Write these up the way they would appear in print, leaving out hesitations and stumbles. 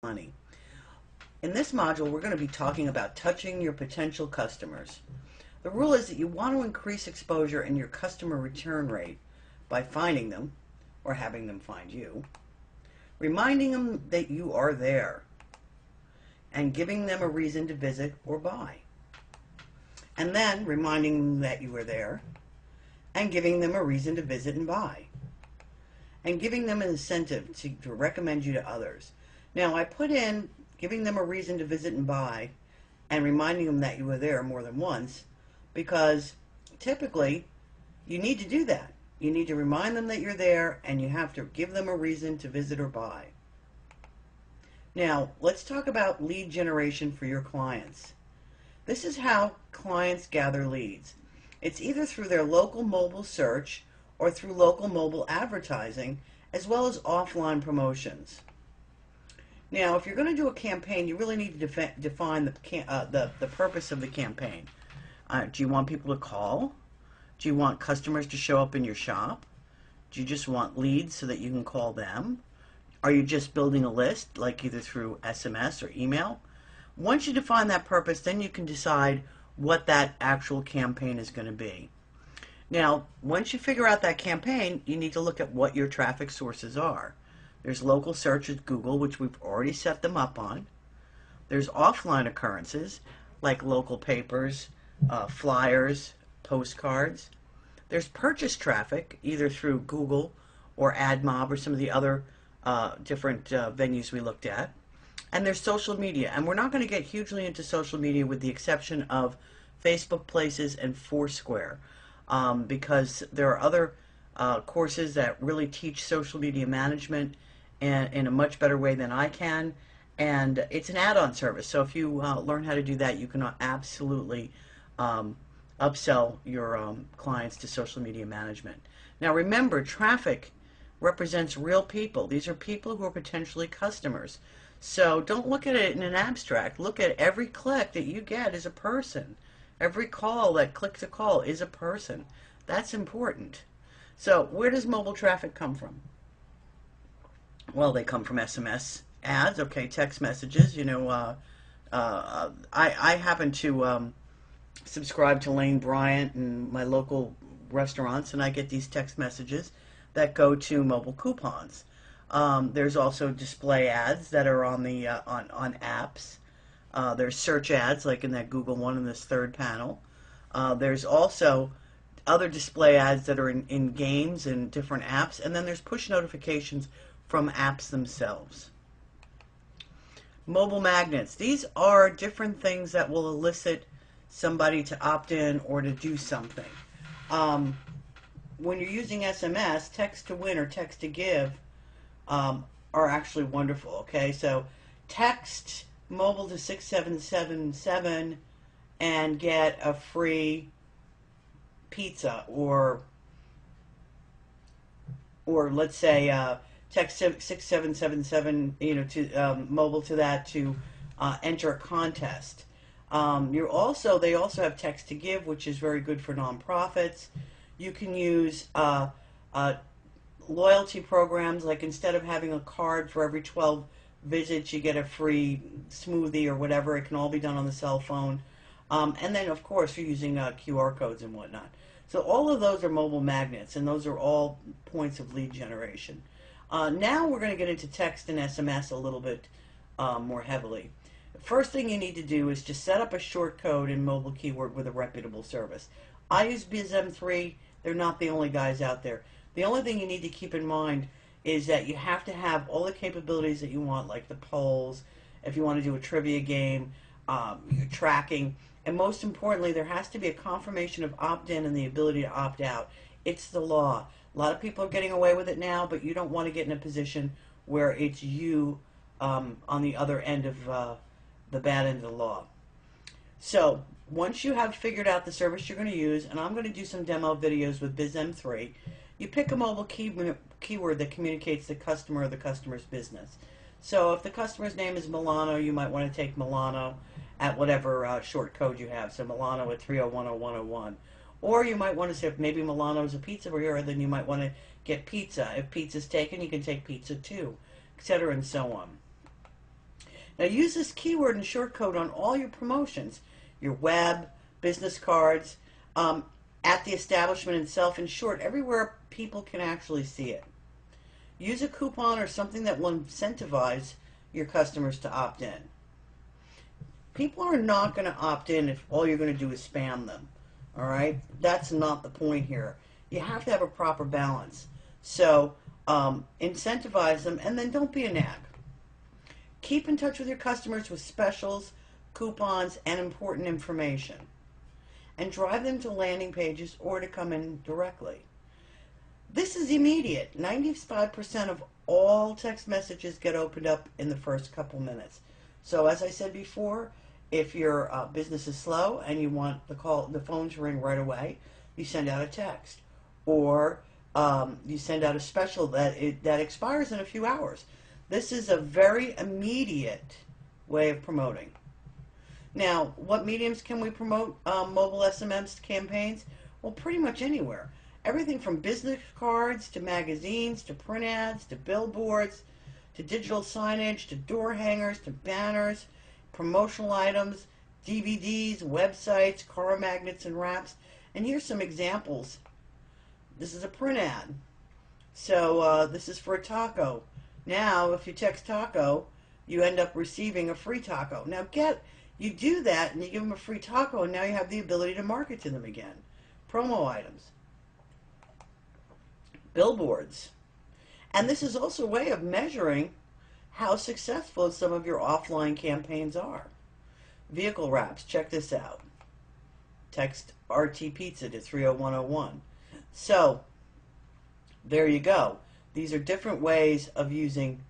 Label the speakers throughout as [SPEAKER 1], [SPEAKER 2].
[SPEAKER 1] money. In this module, we're going to be talking about touching your potential customers. The rule is that you want to increase exposure in your customer return rate by finding them, or having them find you, reminding them that you are there, and giving them a reason to visit or buy. And then reminding them that you are there, and giving them a reason to visit and buy, and giving them an incentive to recommend you to others. Now, I put in giving them a reason to visit and buy and reminding them that you were there more than once because typically you need to do that. You need to remind them that you're there and you have to give them a reason to visit or buy. Now, let's talk about lead generation for your clients. This is how clients gather leads. It's either through their local mobile search or through local mobile advertising, as well as offline promotions. Now, if you're going to do a campaign, you really need to define the purpose of the campaign. Do you want people to call? Do you want customers to show up in your shop? Do you just want leads so that you can call them? Are you just building a list, like either through SMS or email? Once you define that purpose, then you can decide what that actual campaign is going to be. Now, once you figure out that campaign, you need to look at what your traffic sources are. There's local search with Google, which we've already set them up on. There's offline occurrences, like local papers, flyers, postcards. There's purchase traffic, either through Google or AdMob or some of the other different venues we looked at. And there's social media. And we're not going to get hugely into social media with the exception of Facebook Places and Foursquare, because there are other courses that really teach social media management in a much better way than I can, and it's an add-on service. So if you learn how to do that, you can absolutely upsell your clients to social media management. Now remember, traffic represents real people. These are people who are potentially customers. So don't look at it in an abstract. Look at every click that you get as a person. Every call that clicks a call is a person. That's important. So where does mobile traffic come from? Well, they come from SMS ads, okay, text messages. You know, I happen to subscribe to Lane Bryant and my local restaurants, and I get these text messages that go to mobile coupons. There's also display ads that are on the on apps. There's search ads, like in that Google one in this third panel. There's also other display ads that are in games and different apps, and then there's push notifications from apps themselves. Mobile magnets. These are different things that will elicit somebody to opt in or to do something. When you're using SMS, text to win or text to give are actually wonderful. Okay, so text mobile to 6777 and get a free pizza, or let's say text 6777, you know, to mobile to that to enter a contest. They also have text to give, which is very good for nonprofits. You can use loyalty programs, like instead of having a card for every 12 visits, you get a free smoothie or whatever. It can all be done on the cell phone. And then, of course, you're using QR codes and whatnot. So all of those are mobile magnets, and those are all points of lead generation. Now we're going to get into text and SMS a little bit more heavily. The first thing you need to do is just set up a short code in mobile keyword with a reputable service. I use BizM3. They're not the only guys out there. The only thing you need to keep in mind is that you have to have all the capabilities that you want, like the polls, if you want to do a trivia game, your tracking, and most importantly, there has to be a confirmation of opt-in and the ability to opt out. It's the law. A lot of people are getting away with it now, but you don't want to get in a position where it's you on the other end of the bad end of the law. So once you have figured out the service you're going to use, and I'm going to do some demo videos with BizM3, you pick a mobile keyword that communicates the customer or the customer's business. So if the customer's name is Milano, you might want to take Milano at whatever short code you have. So Milano at 3010101. Or you might want to say if maybe Milano's a pizza here, then you might want to get pizza. If pizza's taken, you can take pizza too, etc. and so on. Now use this keyword and shortcode on all your promotions, your web, business cards, at the establishment itself, in short, everywhere people can actually see it. Use a coupon or something that will incentivize your customers to opt in. People are not going to opt in if all you're going to do is spam them. All right? That's not the point here. You have to have a proper balance. So incentivize them, and then don't be a nag. Keep in touch with your customers with specials, coupons, and important information. And drive them to landing pages or to come in directly. This is immediate. 95% of all text messages get opened up in the first couple minutes. So as I said before, if your business is slow and you want the phone to ring right away, you send out a text, or you send out a special that expires in a few hours. This is a very immediate way of promoting. Now, what mediums can we promote mobile SMS campaigns? Well, pretty much anywhere. Everything from business cards to magazines to print ads to billboards to digital signage to door hangers to banners, promotional items, DVDs, websites, car magnets, and wraps. And here's some examples. This is a print ad. So this is for a taco. Now, if you text taco, you end up receiving a free taco. Now, you do that and you give them a free taco, and now you have the ability to market to them again. Promo items. Billboards. And this is also a way of measuring how successful some of your offline campaigns are. Vehicle wraps. Check this out. Text RT Pizza to 30101. So, there you go. These are different ways of using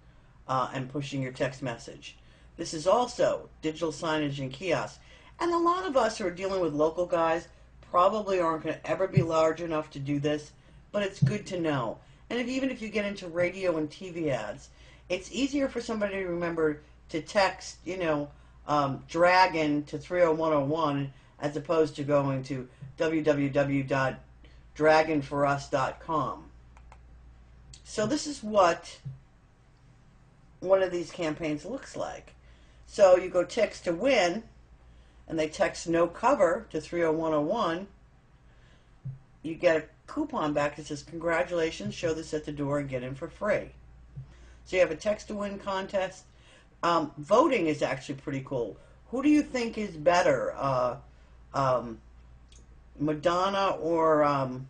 [SPEAKER 1] and pushing your text message. This is also digital signage and kiosks. And a lot of us who are dealing with local guys probably aren't going to ever be large enough to do this, but it's good to know. And even if you get into radio and TV ads, it's easier for somebody to remember to text, Dragon to 30101 as opposed to going to www.dragonforus.com. So this is what one of these campaigns looks like. So you go text to win, and they text no cover to 30101. You get a coupon back that says, congratulations, show this at the door and get in for free. So you have a text to win contest. Voting is actually pretty cool. Who do you think is better, Madonna or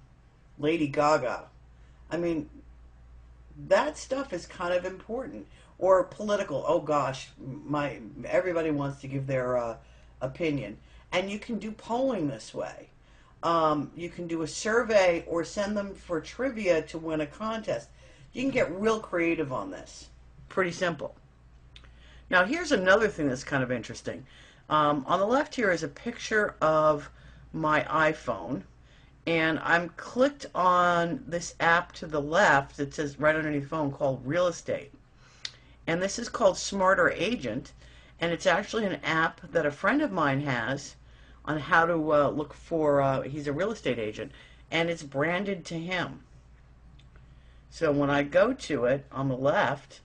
[SPEAKER 1] Lady Gaga? I mean, that stuff is kind of important. Or political. Oh gosh, everybody wants to give their opinion. And you can do polling this way. You can do a survey or send them for trivia to win a contest. You can get real creative on this. Pretty simple. Now here's another thing that's kind of interesting. On the left here is a picture of my iPhone, and I'm clicked on this app to the left that says right underneath the phone called Real Estate. And this is called Smarter Agent, and it's actually an app that a friend of mine has on how to look for, he's a real estate agent, and it's branded to him. So when I go to it on the left,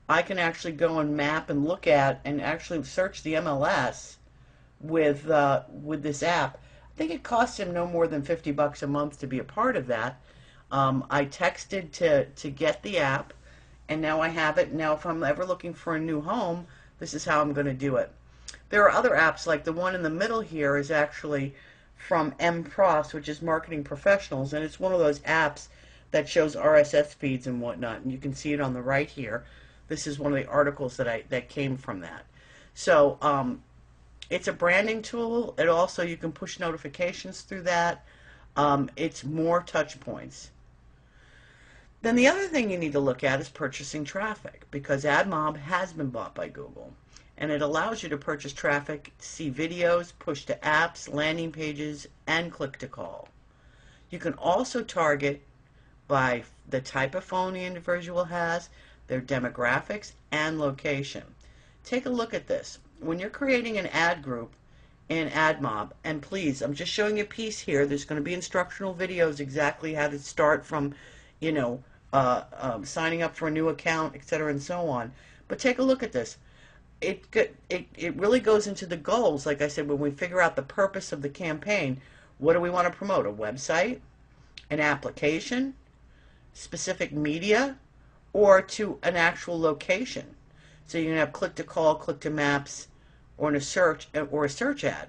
[SPEAKER 1] I can actually go and map and look at and actually search the MLS with this app. I think it costs him no more than $50 a month to be a part of that. I texted to get the app, and now I have it. Now if I'm ever looking for a new home, this is how I'm going to do it. There are other apps, like the one in the middle here is actually from MPros, which is Marketing Professionals, and it's one of those apps that shows RSS feeds and whatnot, and you can see it on the right here. This is one of the articles that came from that. So it's a branding tool. It also, you can push notifications through that. It's more touch points. Then the other thing you need to look at is purchasing traffic, because AdMob has been bought by Google, and it allows you to purchase traffic, see videos, push to apps, landing pages, and click to call. You can also target by the type of phone the individual has, their demographics, and location. Take a look at this. When you're creating an ad group in AdMob, and please, I'm just showing you a piece here. There's going to be instructional videos exactly how to start from, signing up for a new account, etc., and so on. But take a look at this. it really goes into the goals. Like I said, when we figure out the purpose of the campaign, what do we want to promote? A website, an application, specific media, or to an actual location. So you can have click to call, click to maps, or a search ad.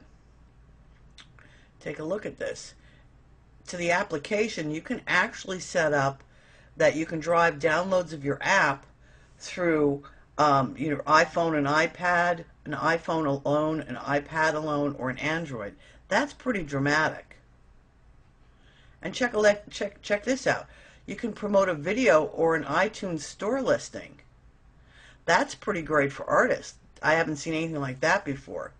[SPEAKER 1] Take a look at this. To the application, you can actually set up that you can drive downloads of your app through your iPhone and iPad, an iPhone alone, an iPad alone, or an Android. That's pretty dramatic. And check this out. You can promote a video or an iTunes store listing. That's pretty great for artists. I haven't seen anything like that before.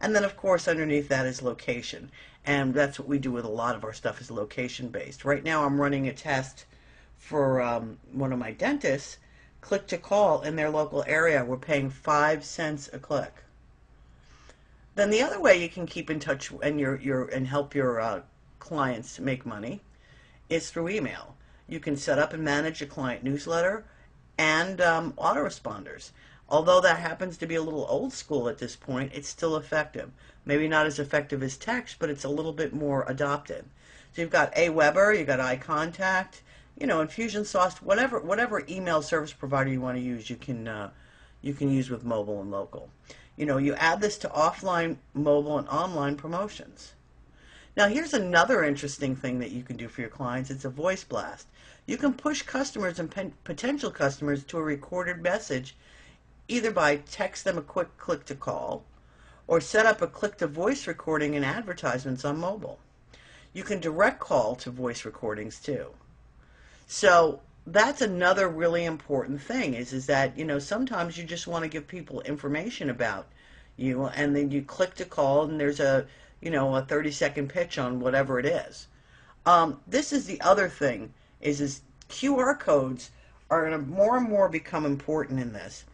[SPEAKER 1] And then, of course, underneath that is location. And that's what we do with a lot of our stuff, is location-based. Right now I'm running a test for one of my dentists. Click to call in their local area. We're paying 5 cents a click. Then the other way you can keep in touch and help your clients make money is through email. You can set up and manage a client newsletter and autoresponders. Although that happens to be a little old school at this point, it's still effective. Maybe not as effective as text, but it's a little bit more adopted. So you've got Aweber, you've got iContact, Infusionsoft, whatever email service provider you want to use, you can use with mobile and local. You add this to offline, mobile, and online promotions. Now here's another interesting thing that you can do for your clients. It's a voice blast. You can push customers and potential customers to a recorded message, either by text them a quick click to call, or set up a click to voice recording and advertisements on mobile. You can direct call to voice recordings too. So that's another really important thing is that, sometimes you just want to give people information about you, and then you click to call and there's a 30-second pitch on whatever it is. This is the other thing, is QR codes are going to more and more become important in this.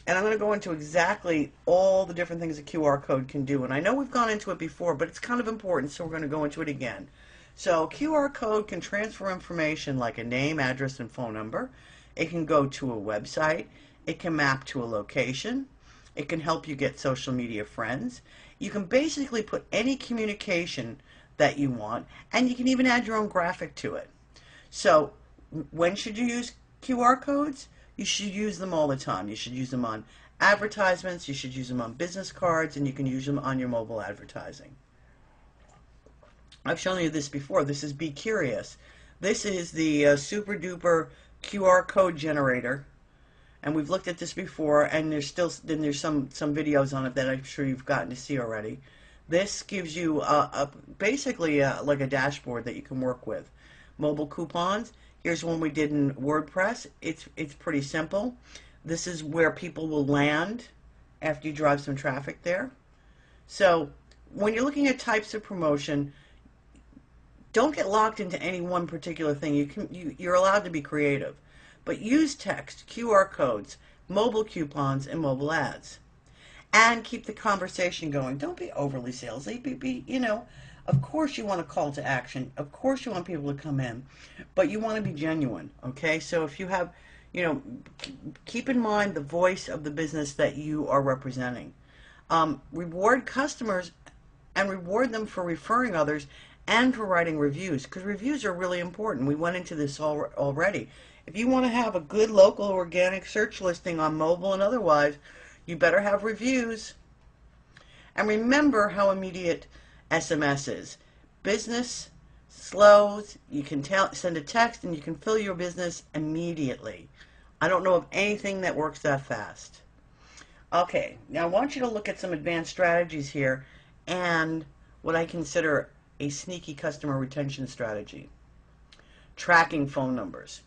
[SPEAKER 1] And I'm going to go into exactly all the different things a QR code can do. And I know we've gone into it before, but it's kind of important, so we're going to go into it again. So QR code can transfer information like a name, address, and phone number. It can go to a website. It can map to a location. It can help you get social media friends. You can basically put any communication that you want, and you can even add your own graphic to it. So when should you use QR codes? You should use them all the time. You should use them on advertisements, you should use them on business cards, and you can use them on your mobile advertising. I've shown you this before. This is Be Curious. This is the super duper QR code generator, and we've looked at this before, and there's some videos on it that I'm sure you've gotten to see already. This gives you basically like a dashboard that you can work with. Mobile coupons. Here's one we did in WordPress. It's pretty simple. This is where people will land after you drive some traffic there. So when you're looking at types of promotion, don't get locked into any one particular thing. You're allowed to be creative, but use text, QR codes, mobile coupons, and mobile ads, and keep the conversation going. Don't be overly salesy. Of course you want a call to action. Of course you want people to come in, but you want to be genuine, okay? So if you have, keep in mind the voice of the business that you are representing. Reward customers and reward them for referring others and for writing reviews, because reviews are really important. We went into this already. If you want to have a good local organic search listing on mobile and otherwise, you better have reviews. And remember how immediate SMS is. Business slows. You can send a text and you can fill your business immediately. I don't know of anything that works that fast. Okay, now I want you to look at some advanced strategies here and what I consider a sneaky customer retention strategy. Tracking phone numbers.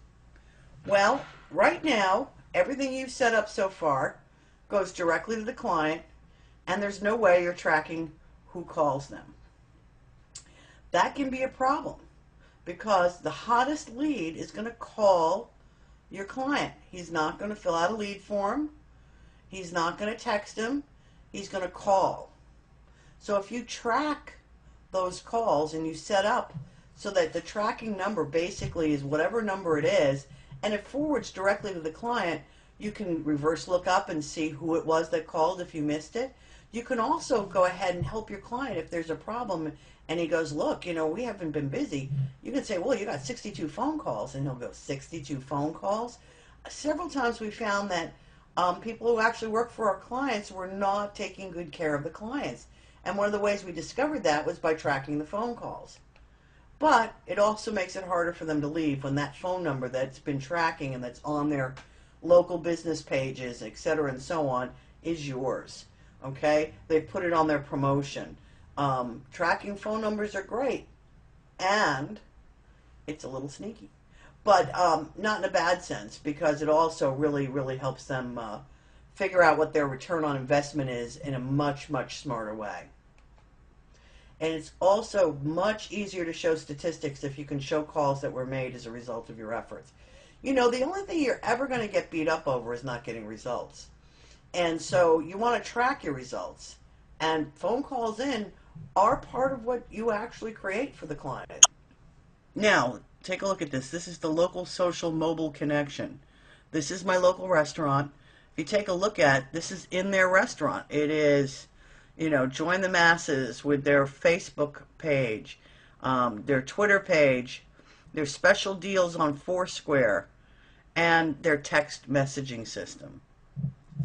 [SPEAKER 1] Well, right now, everything you've set up so far goes directly to the client, and there's no way you're tracking who calls them. That can be a problem because the hottest lead is going to call your client. He's not going to fill out a lead form. He's not going to text him. He's going to call. So if you track those calls and you set up so that the tracking number basically is whatever number it is, and it forwards directly to the client, You can reverse look up and see who it was that called if you missed it. You can also go ahead and help your client if there's a problem and he goes, look, we haven't been busy. You can say, well, you got 62 phone calls, and he'll go, 62 phone calls? Several times we found that people who actually work for our clients were not taking good care of the clients. And one of the ways we discovered that was by tracking the phone calls. But it also makes it harder for them to leave when that phone number that's been tracking and that's on their local business pages, etc., and so on, is yours. Okay? They've put it on their promotion. Tracking phone numbers are great, and it's a little sneaky. But not in a bad sense, because it also really, really helps them figure out what their return on investment is in a much, much smarter way. And it's also much easier to show statistics if you can show calls that were made as a result of your efforts. The only thing you're ever going to get beat up over is not getting results. And so you want to track your results. And phone calls in are part of what you actually create for the client. Now, take a look at this. This is the local social mobile connection. This is my local restaurant. If you take a look at, this is in their restaurant. It is, join the masses with their Facebook page, their Twitter page, their special deals on Foursquare, and their text messaging system.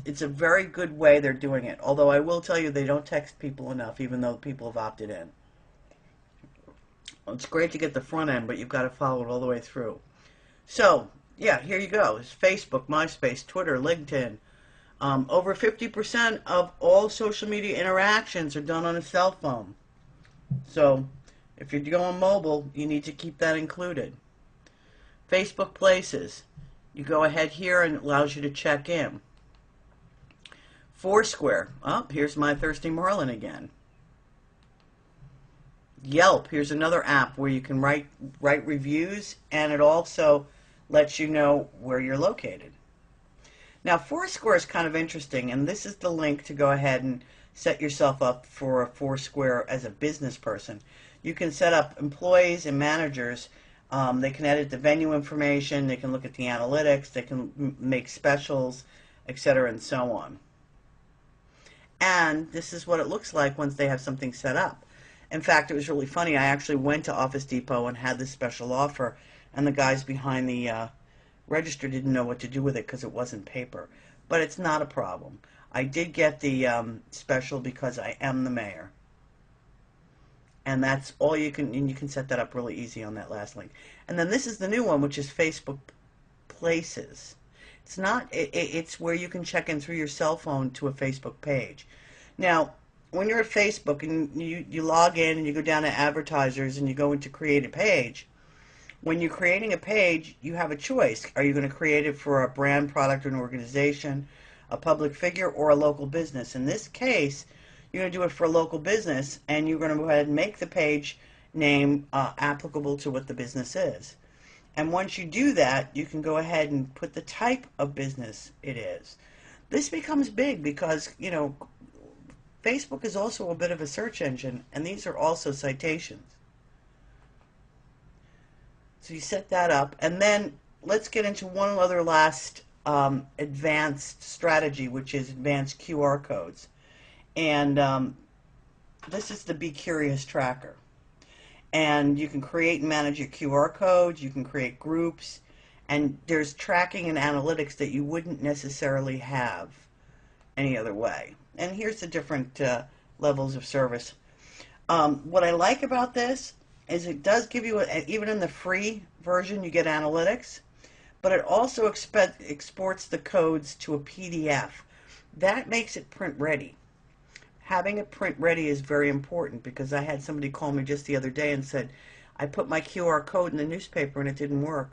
[SPEAKER 1] It's a very good way they're doing it, although I will tell you they don't text people enough, even though people have opted in. It's great to get the front end, but you've got to follow it all the way through. So, yeah, here you go. It's Facebook, MySpace, Twitter, LinkedIn. Over 50% of all social media interactions are done on a cell phone. So, if you're going mobile, you need to keep that included. Facebook Places. You go ahead here and it allows you to check in. Foursquare. Oh, here's My Thirsty Marlin again. Yelp. Here's another app where you can write reviews, and it also lets you know where you're located. Now, Foursquare is kind of interesting, and this is the link to go ahead and set yourself up for a Foursquare as a business person. You can set up employees and managers. They can edit the venue information. They can look at the analytics. They can make specials, etc., and so on. And this is what it looks like once they have something set up. In fact, it was really funny. I actually went to Office Depot and had this special offer, and the guys behind the register didn't know what to do with it because it wasn't paper. But it's not a problem. I did get the special because I am the mayor. And that's all you can, and you can set that up really easy on that last link. And then this is the new one, which is Facebook Places. It's not, it's where you can check in through your cell phone to a Facebook page. Now, when you're at Facebook and you log in and you go down to advertisers and you go into create a page, when you're creating a page, you have a choice. Are you going to create it for a brand, product, or an organization, a public figure, or a local business? In this case, you're going to do it for a local business, and you're going to go ahead and make the page name applicable to what the business is. And once you do that, you can go ahead and put the type of business it is. This becomes big because, Facebook is also a bit of a search engine, and these are also citations. So you set that up, and then let's get into one other last advanced strategy, which is advanced QR codes. And this is the Be Curious Tracker. And you can create and manage your QR codes, you can create groups, and there's tracking and analytics that you wouldn't necessarily have any other way. And here's the different levels of service. What I like about this is it does give you, even in the free version, you get analytics, but it also exports the codes to a PDF. That makes it print ready. Having it print ready is very important, because I had somebody call me just the other day and said, I put my QR code in the newspaper and it didn't work.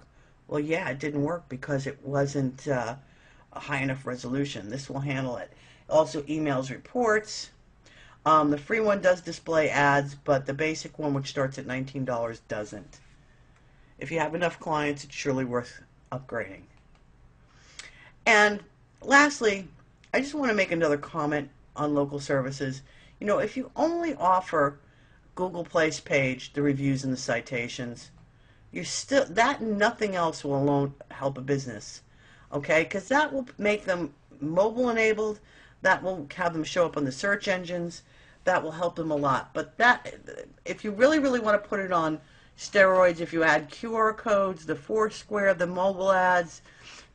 [SPEAKER 1] Well, yeah, it didn't work because it wasn't a high enough resolution. This will handle it. Also emails reports. The free one does display ads, but the basic one, which starts at $19, doesn't. If you have enough clients, it's surely worth upgrading. And lastly, I just want to make another comment on local services. If you only offer Google Place page, the reviews and the citations, that and nothing else will alone help a business. okay? Because that will make them mobile enabled. That will have them show up on the search engines. That will help them a lot. But that, if you really, really want to put it on steroids, if you add QR codes, the Foursquare, the mobile ads,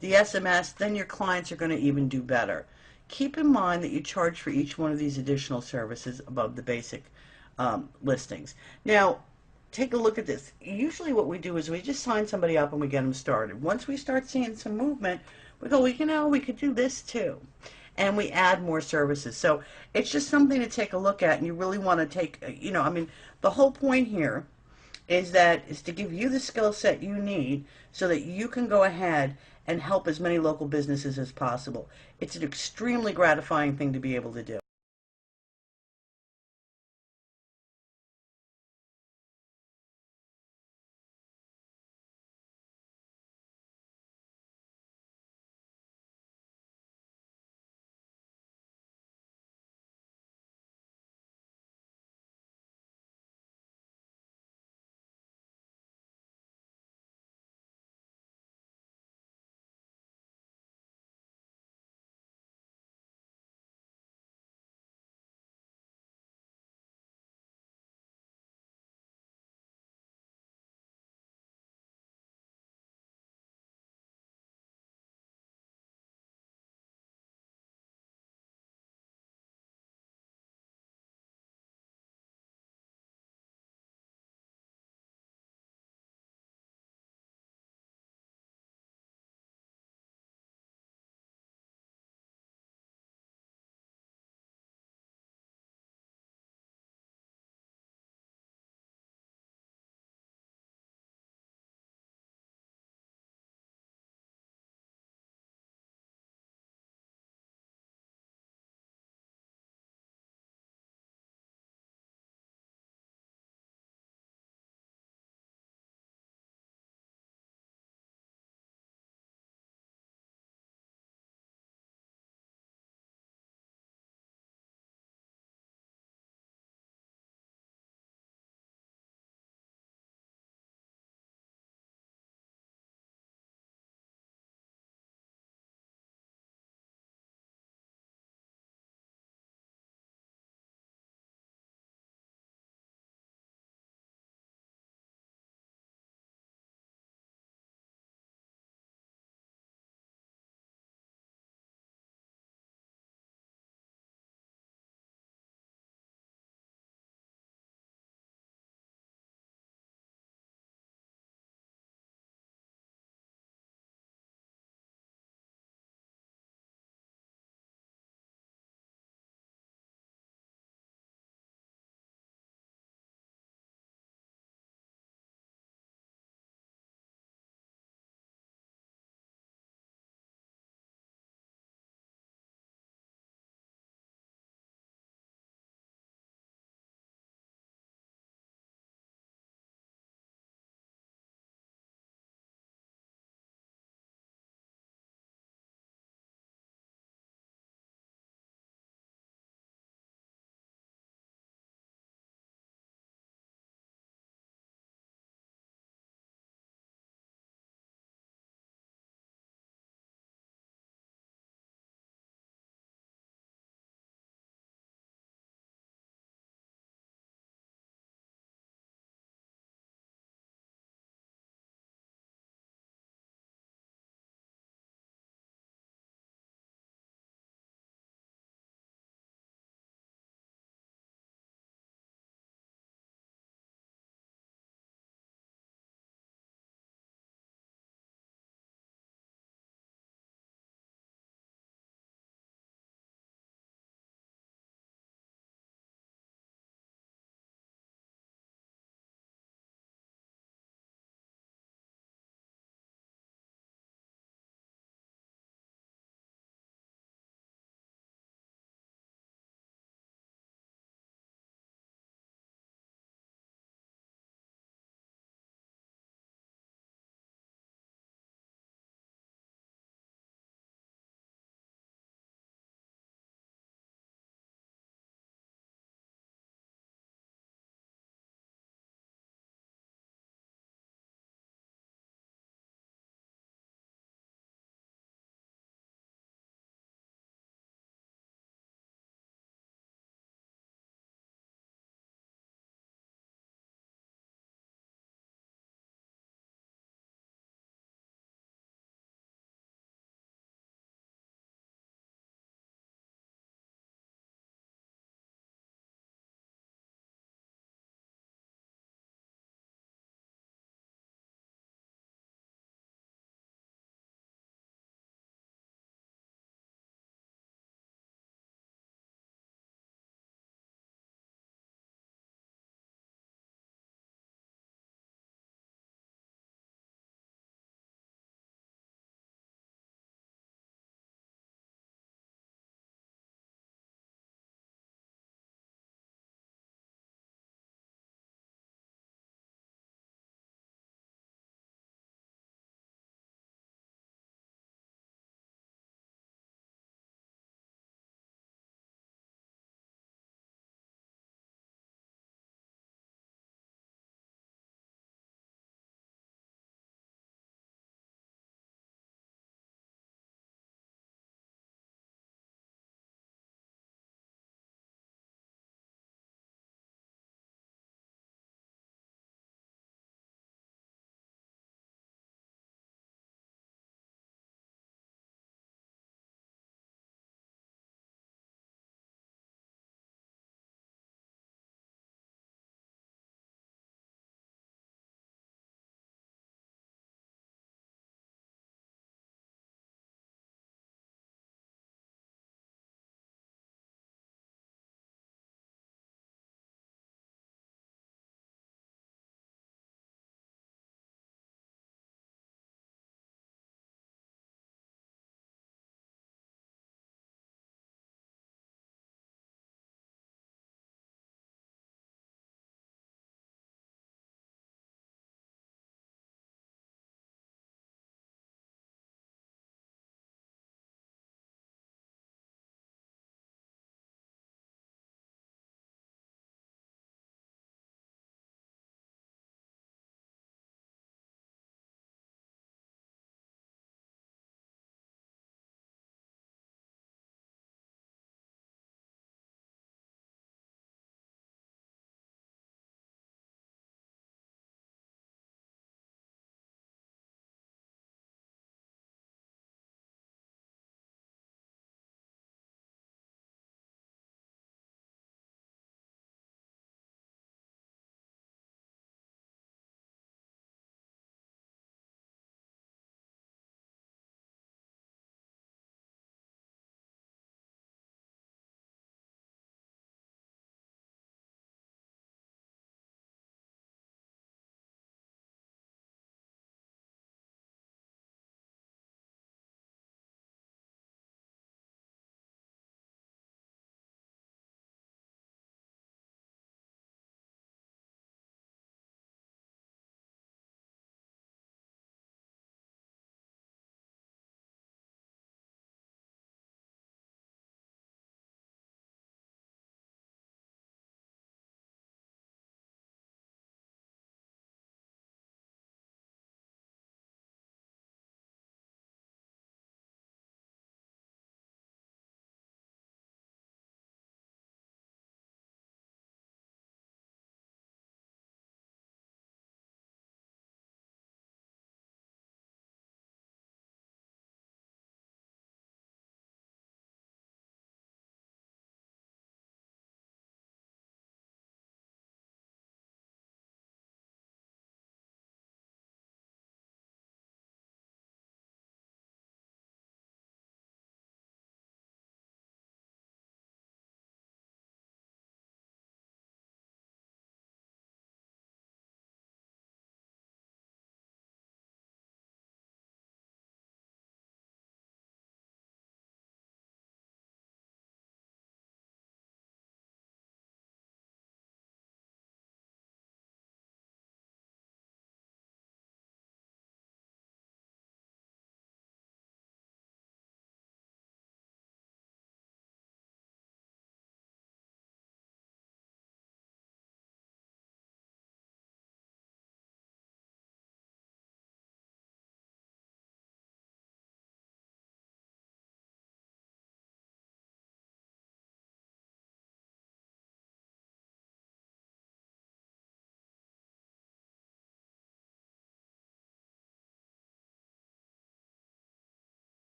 [SPEAKER 1] the SMS, then your clients are going to even do better. Keep in mind that you charge for each one of these additional services above the basic listings. Now, take a look at this. Usually what we do is we just sign somebody up and we get them started. Once we start seeing some movement, we go, well, you know, we could do this too. And we add more services. So it's just something to take a look at, and you really want to take, you know, I mean, the whole point here is to give you the skill set you need so that you can go ahead and help as many local businesses as possible. It's an extremely gratifying thing to be able to do.